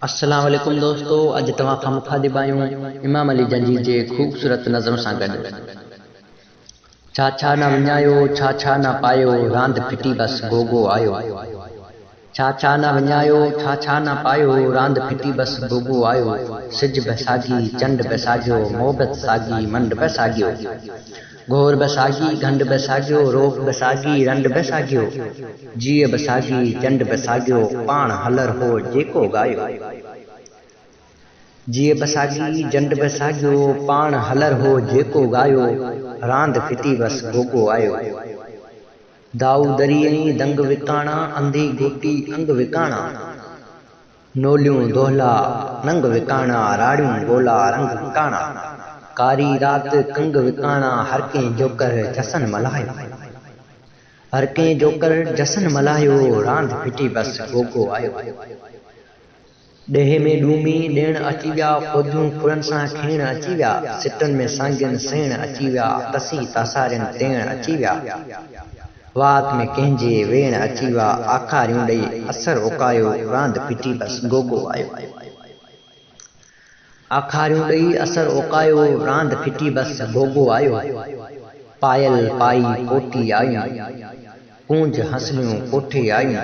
अस्सलाम वालेकुम दोस्तों, अज तव्हां खां मुखातिब आहियूं इमाम अली जंजी जे ख़ूबसूरत नज़म सां गॾु। छा छा न विञायो, छा छा न पायो, रांदि फिटी बस गोगो आयो। छा छा न विञायो, छा छा न पायो, रांदि फिटी बस गोगो आयो। सिज बैसागी, चंड बैसागियो, मोहबत सागी, मंड बैसागियो। घोर बैसागी, घंड बैसागियो, रोक बैसागी, रंड बैसागियो। जीअ बैसागी, चंड बैसागियो, पाण हलर हो जेको गायो। जीअ बैसागी, जंड बैसागियो, पाण हलर हो जेको गायो। रांदि फिटी बस गोगो आयो। दाऊ दरियई दंग विकाणा, अंधी गोटी अंग विकाणा। नोलियूं दोहला नंग विकाणा, राड़ियूं गोला रंग विकाणा। कारी रात कंग विकाणा, हर कंहिं जोकर जसन मल्हायो। हर कंहिं जोकर जसन मल्हायो, रांदि फिटी बस गोगो आयो। ॾेह में डूमी ॾियण अची विया, खोदियूं खुरनि सां खेण अची विया। सिटनि में सांगियुनि सेण अची विया, तसी तासारियुनि तेण अची विया। वात में कंहिंजे वेण अची विया, आखारियूं ॾेई असर ओकायो, रांदि फिटी बस गोगो आयो। आखारियूं ॾेई असर ओकायो, रांदि फिटी बस गोगो आयो। पायल पाई कोटी आयूं, कूंज हंसलियूं कोठे आयूं।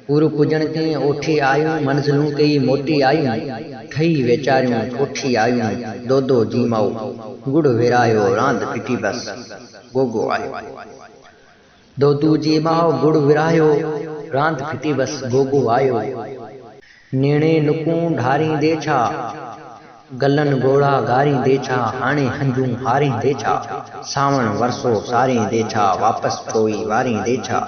पूर पुजण के ओठे आयूं, मंज़िलूं कई मोटी आयूं। ठही वेचारियूं कोठी आयूं, दो जीमाऊ गुड़ विरायो, रांदि फिटी बस गोगो आयो। दो जीमाऊ गुड़ विरायो, रांदि फिटी बस गोगो आयो। नेणे नुकूं ढारींदे छा, गलन गोड़ा गारींदे छा। हाणे हंजूं हारींदे छा, सावण वरसो सारींदे छा। वापस पोई वारींदे छा,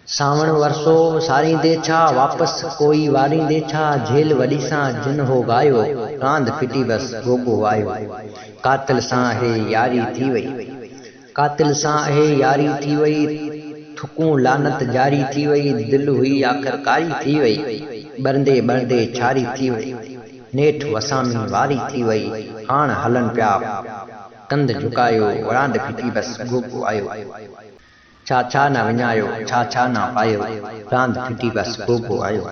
सावण वरसो सारींदे छा। वापस कोई वारींदे छा। झेल वॾी सां जिन हो गायो, रांदि फिटी बस गोगो आयो। कातिल सां हे यारी थी वई, कातिल सां हे यारी थी वई। थुकूं लानत जारी थी वई, दिल हुई आख़िरकारी थी वई। बरंदे बरंदे छारी थी वई, नेठ वसामी वारी थी वई। हाण हलन पिया कंध झुकायो, रांदि फिटी बस गोगो आयो। छा छा न विञायो, छा छा न पायो, रांदि फिटी बस गोगो आयो।